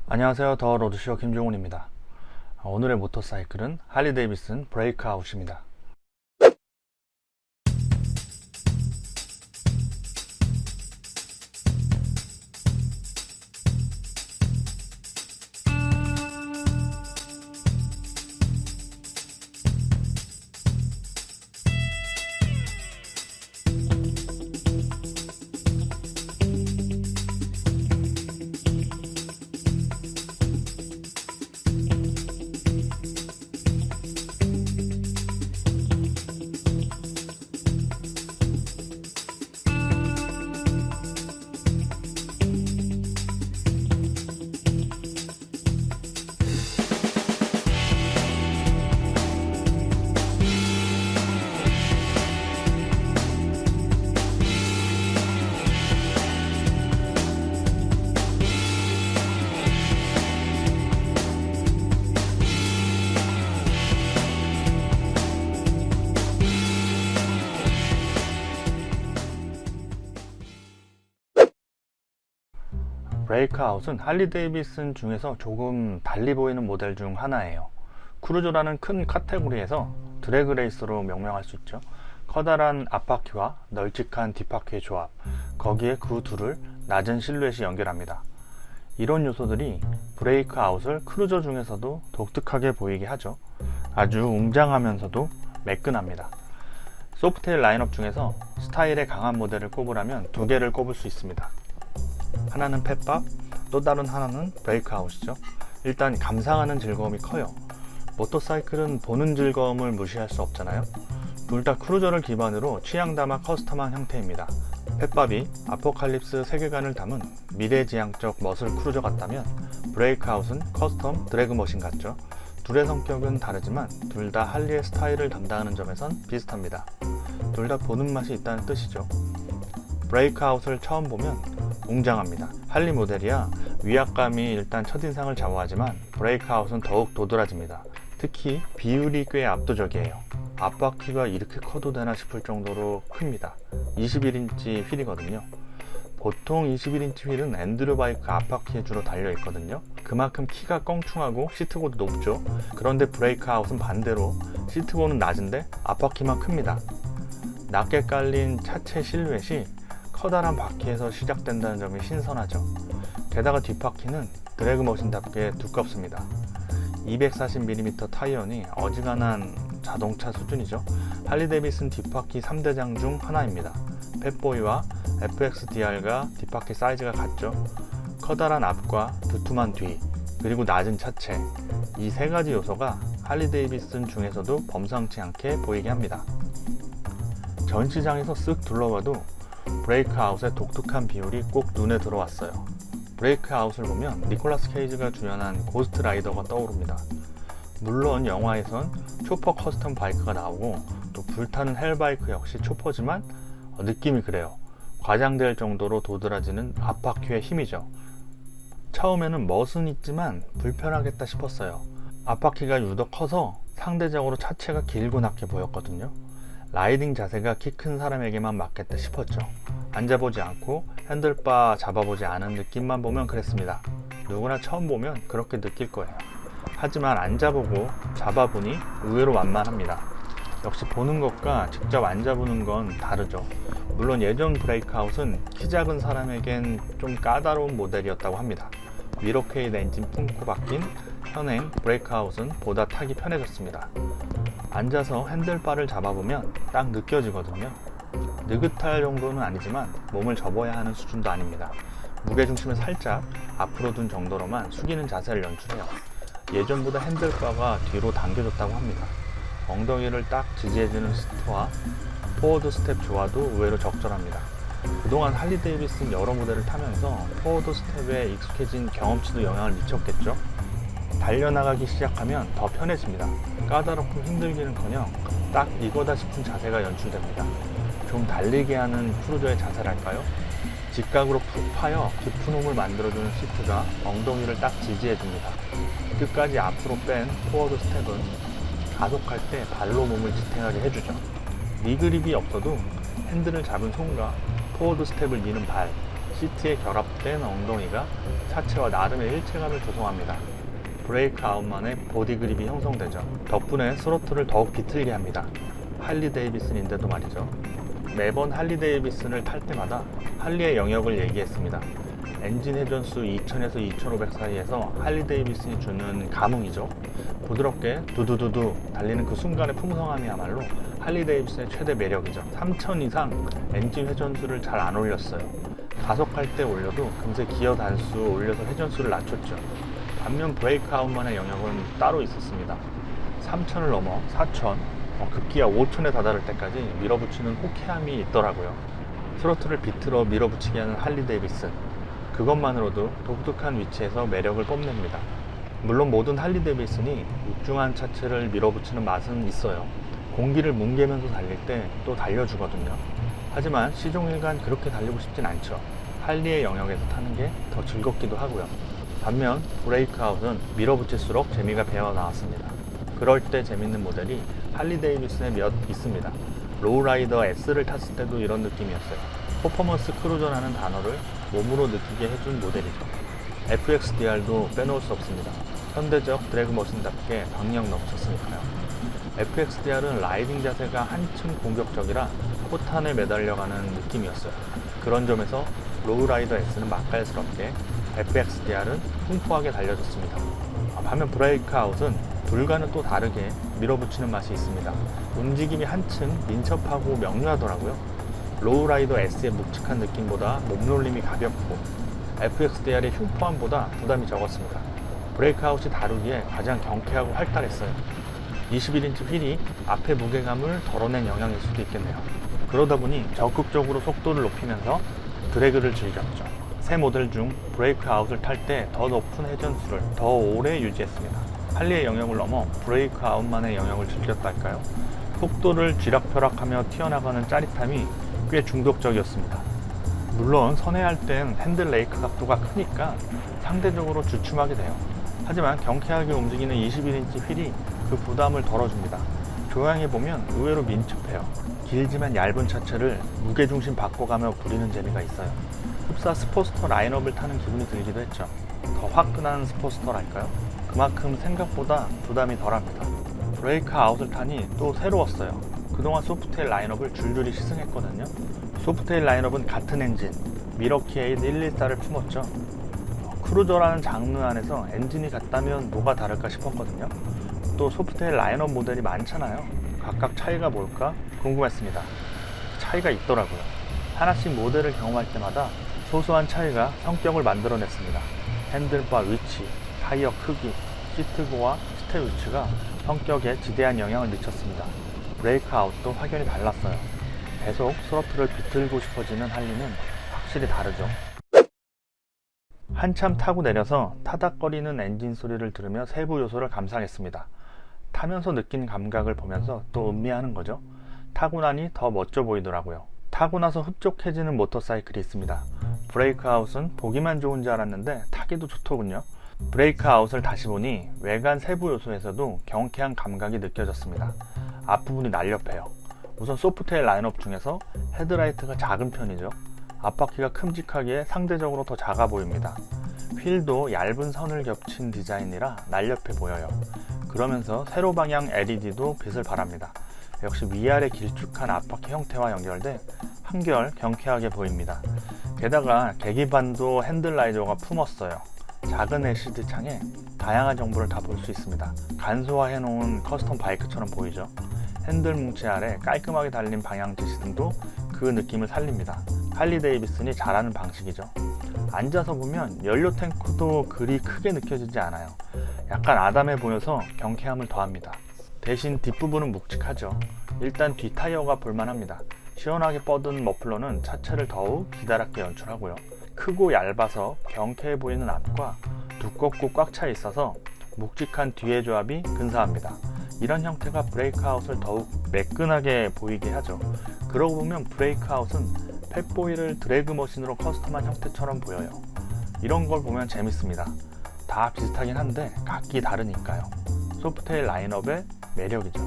안녕하세요. 더 로드쇼 김종훈입니다. 오늘의 모터사이클은 할리 데이비슨 브레이크아웃입니다. 브레이크아웃은 할리 데이비슨 중에서 조금 달리 보이는 모델 중 하나예요. 크루저라는 큰 카테고리에서 드래그 레이서로 명명할 수 있죠. 커다란 앞바퀴와 널찍한 뒷바퀴의 조합, 거기에 그 둘을 낮은 실루엣이 연결합니다. 이런 요소들이 브레이크아웃을 크루저 중에서도 독특하게 보이게 하죠. 아주 웅장하면서도 매끈합니다. 소프트테일 라인업 중에서 스타일에 강한 모델을 꼽으라면 두 개를 꼽을 수 있습니다. 하나는 펫밥, 또 다른 하나는 브레이크아웃이죠. 일단 감상하는 즐거움이 커요. 모터사이클은 보는 즐거움을 무시할 수 없잖아요. 둘 다 크루저를 기반으로 취향담아 커스텀한 형태입니다. 펫밥이 아포칼립스 세계관을 담은 미래지향적 머슬 크루저 같다면 브레이크아웃은 커스텀 드래그머신 같죠. 둘의 성격은 다르지만 둘 다 할리의 스타일을 담당하는 점에선 비슷합니다. 둘 다 보는 맛이 있다는 뜻이죠. 브레이크아웃을 처음 보면 웅장합니다. 할리 모델이야 위압감이 일단 첫인상을 좌우하지만 브레이크아웃은 더욱 도드라집니다. 특히 비율이 꽤 압도적이에요. 앞바퀴가 이렇게 커도 되나 싶을 정도로 큽니다. 21인치 휠이거든요. 보통 21인치 휠은 엔드로 바이크 앞바퀴에 주로 달려있거든요. 그만큼 키가 껑충하고 시트고도 높죠. 그런데 브레이크아웃은 반대로 시트고는 낮은데 앞바퀴만 큽니다. 낮게 깔린 차체 실루엣이 커다란 바퀴에서 시작된다는 점이 신선하죠. 게다가 뒷바퀴는 드래그머신답게 두껍습니다. 240mm 타이어니 어지간한 자동차 수준이죠. 할리 데이비슨 뒷바퀴 3대장 중 하나입니다. 펫보이와 FXDR과 뒷바퀴 사이즈가 같죠. 커다란 앞과 두툼한 뒤, 그리고 낮은 차체, 이 세 가지 요소가 할리 데이비슨 중에서도 범상치 않게 보이게 합니다. 전시장에서 쓱 둘러봐도 브레이크아웃의 독특한 비율이 꼭 눈에 들어왔어요. 브레이크아웃을 보면 니콜라스 케이지가 주연한 고스트 라이더가 떠오릅니다. 물론 영화에선 초퍼 커스텀 바이크가 나오고 또 불타는 헬바이크 역시 초퍼지만 느낌이 그래요. 과장될 정도로 도드라지는 앞바퀴의 힘이죠. 처음에는 멋은 있지만 불편하겠다 싶었어요. 앞바퀴가 유독 커서 상대적으로 차체가 길고 낮게 보였거든요. 라이딩 자세가 키 큰 사람에게만 맞겠다 싶었죠. 앉아보지 않고 핸들바 잡아보지 않은 느낌만 보면 그랬습니다. 누구나 처음 보면 그렇게 느낄 거예요. 하지만 앉아보고 잡아보니 의외로 만만합니다. 역시 보는 것과 직접 앉아보는 건 다르죠. 물론 예전 브레이크아웃은 키 작은 사람에겐 좀 까다로운 모델이었다고 합니다. 미러케이드 엔진 품고 바뀐 현행 브레이크아웃은 보다 타기 편해졌습니다. 앉아서 핸들바를 잡아보면 딱 느껴지거든요. 느긋할 정도는 아니지만 몸을 접어야 하는 수준도 아닙니다. 무게중심을 살짝 앞으로 둔 정도로만 숙이는 자세를 연출해요. 예전보다 핸들바가 뒤로 당겨졌다고 합니다. 엉덩이를 딱 지지해주는 스트와 포워드 스텝 조화도 의외로 적절합니다. 그동안 할리 데이비슨 여러 모델을 타면서 포워드 스텝에 익숙해진 경험치도 영향을 미쳤겠죠. 달려나가기 시작하면 더 편해집니다. 까다롭고 힘들기는커녕 딱 이거다 싶은 자세가 연출됩니다. 좀 달리게 하는 크루저의 자세랄까요? 직각으로 푹 파여 깊은 홈을 만들어주는 시트가 엉덩이를 딱 지지해줍니다. 끝까지 앞으로 뺀 포워드 스텝은 가속할 때 발로 몸을 지탱하게 해주죠. 니그립이 없어도 핸들을 잡은 손과 포워드 스텝을 미는 발, 시트에 결합된 엉덩이가 차체와 나름의 일체감을 조성합니다. 브레이크 아웃만의 보디 그립이 형성되죠. 덕분에 스로틀을 더욱 비틀게 합니다. 할리 데이비슨인데도 말이죠. 매번 할리 데이비슨을 탈 때마다 할리의 영역을 얘기했습니다. 엔진 회전수 2000에서 2500 사이에서 할리 데이비슨이 주는 감흥이죠. 부드럽게 두두두두 달리는 그 순간의 풍성함이야말로 할리 데이비슨의 최대 매력이죠. 3000 이상 엔진 회전수를 잘 안 올렸어요. 가속할 때 올려도 금세 기어 단수 올려서 회전수를 낮췄죠. 반면 브레이크 아웃만의 영역은 따로 있었습니다. 3000을 넘어 4000, 급기야 5000에 다다를 때까지 밀어붙이는 호쾌함이 있더라고요. 스로틀을 비틀어 밀어붙이게 하는 할리 데이비슨, 그것만으로도 독특한 위치에서 매력을 뽐냅니다. 물론 모든 할리 데이비슨이 육중한 차체를 밀어붙이는 맛은 있어요. 공기를 뭉개면서 달릴 때 또 달려주거든요. 하지만 시종일관 그렇게 달리고 싶진 않죠. 할리의 영역에서 타는 게 더 즐겁기도 하고요. 반면 브레이크 아웃은 밀어붙일수록 재미가 배어 나왔습니다. 그럴 때 재밌는 모델이 할리 데이비슨에 몇 있습니다. 로우라이더 S를 탔을 때도 이런 느낌이었어요. 퍼포먼스 크루저라는 단어를 몸으로 느끼게 해준 모델이죠. FXDR도 빼놓을 수 없습니다. 현대적 드래그 머신답게 박력 넘쳤으니까요. FXDR은 라이딩 자세가 한층 공격적이라 포탄에 매달려가는 느낌이었어요. 그런 점에서 로우라이더 S는 맛깔스럽게, FXDR은 풍부하게 달려줬습니다. 반면 브레이크 아웃은 둘과는 또 다르게 밀어붙이는 맛이 있습니다. 움직임이 한층 민첩하고 명료하더라고요. 로우라이더 S의 묵직한 느낌보다 몸놀림이 가볍고 FXDR의 흉포함보다 부담이 적었습니다. 브레이크 아웃이 다루기에 가장 경쾌하고 활달했어요. 21인치 휠이 앞의 무게감을 덜어낸 영향일 수도 있겠네요. 그러다 보니 적극적으로 속도를 높이면서 드래그를 즐겼죠. 새 모델 중 브레이크 아웃을 탈 때 더 높은 회전수를 더 오래 유지했습니다. 할리의 영역을 넘어 브레이크 아웃만의 영역을 즐겼달까요? 속도를 쥐락펴락하며 튀어나가는 짜릿함이 꽤 중독적이었습니다. 물론 선회할 땐 핸들 레이크 각도가 크니까 상대적으로 주춤하게 돼요. 하지만 경쾌하게 움직이는 21인치 휠이 그 부담을 덜어줍니다. 조향해보면 의외로 민첩해요. 길지만 얇은 차체를 무게중심 바꿔가며 부리는 재미가 있어요. 흡사 스포스터 라인업을 타는 기분이 들기도 했죠. 더 화끈한 스포스터랄까요? 그만큼 생각보다 부담이 덜합니다. 브레이크 아웃을 타니 또 새로웠어요. 그동안 소프트테일 라인업을 줄줄이 시승했거든요. 소프트테일 라인업은 같은 엔진, 미러키 8 114를 품었죠. 크루저라는 장르 안에서 엔진이 같다면 뭐가 다를까 싶었거든요. 또 소프트테일 라인업 모델이 많잖아요. 각각 차이가 뭘까 궁금했습니다. 차이가 있더라고요. 하나씩 모델을 경험할 때마다 소소한 차이가 성격을 만들어냈습니다. 핸들바 위치, 타이어 크기, 시트고와 스텝 위치가 성격에 지대한 영향을 미쳤습니다. 브레이크 아웃도 확연히 달랐어요. 계속 스로틀을 비틀고 싶어지는 할리는 확실히 다르죠. 한참 타고 내려서 타닥거리는 엔진 소리를 들으며 세부 요소를 감상했습니다. 타면서 느낀 감각을 보면서 또 음미하는 거죠. 타고 나니 더 멋져 보이더라고요. 타고 나서 흡족해지는 모터사이클이 있습니다. 브레이크 아웃은 보기만 좋은 줄 알았는데 타기도 좋더군요. 브레이크 아웃을 다시 보니 외관 세부 요소에서도 경쾌한 감각이 느껴졌습니다. 앞부분이 날렵해요. 우선 소프트테일 라인업 중에서 헤드라이트가 작은 편이죠. 앞바퀴가 큼직하기에 상대적으로 더 작아 보입니다. 휠도 얇은 선을 겹친 디자인이라 날렵해 보여요. 그러면서 세로 방향 LED도 빛을 발합니다. 역시 위아래 길쭉한 앞바퀴 형태와 연결돼 한결 경쾌하게 보입니다. 게다가 계기판도 핸들라이저가 품었어요. 작은 LCD 창에 다양한 정보를 다 볼 수 있습니다. 간소화해 놓은 커스텀 바이크처럼 보이죠. 핸들 뭉치 아래 깔끔하게 달린 방향 지시등도 그 느낌을 살립니다. 할리 데이비슨이 잘하는 방식이죠. 앉아서 보면 연료 탱크도 그리 크게 느껴지지 않아요. 약간 아담해 보여서 경쾌함을 더합니다. 대신 뒷부분은 묵직하죠. 일단 뒷 타이어가 볼만합니다. 시원하게 뻗은 머플러는 차체를 더욱 기다랗게 연출하고요. 크고 얇아서 경쾌해 보이는 앞과 두껍고 꽉 차 있어서 묵직한 뒤의 조합이 근사합니다. 이런 형태가 브레이크 아웃을 더욱 매끈하게 보이게 하죠. 그러고 보면 브레이크 아웃은 펫보이를 드래그 머신으로 커스텀한 형태처럼 보여요. 이런 걸 보면 재밌습니다. 다 비슷하긴 한데 각기 다르니까요. 소프트테일 라인업의 매력이죠.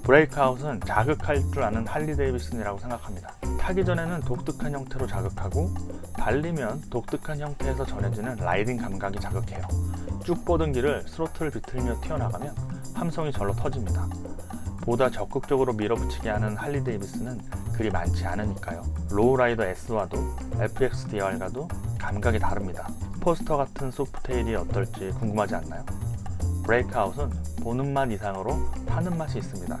브레이크 아웃은 자극할 줄 아는 할리 데이비슨이라고 생각합니다. 타기 전에는 독특한 형태로 자극하고 달리면 독특한 형태에서 전해지는 라이딩 감각이 자극해요. 쭉 뻗은 길을 스로틀을 비틀며 튀어나가면 함성이 절로 터집니다. 보다 적극적으로 밀어붙이게 하는 할리 데이비스는 그리 많지 않으니까요. 로우라이더 S와도 FXDR과도 감각이 다릅니다. 포스터 같은 소프트테일이 어떨지 궁금하지 않나요? 브레이크아웃은 보는 맛 이상으로 타는 맛이 있습니다.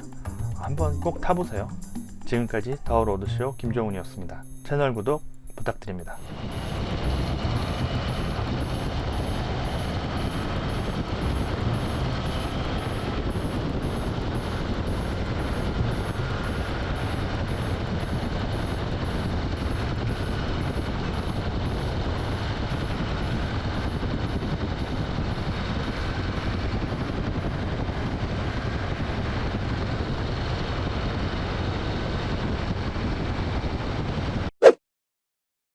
한번 꼭 타보세요. 지금까지 더 로드쇼 김종훈이었습니다. 채널 구독 부탁드립니다.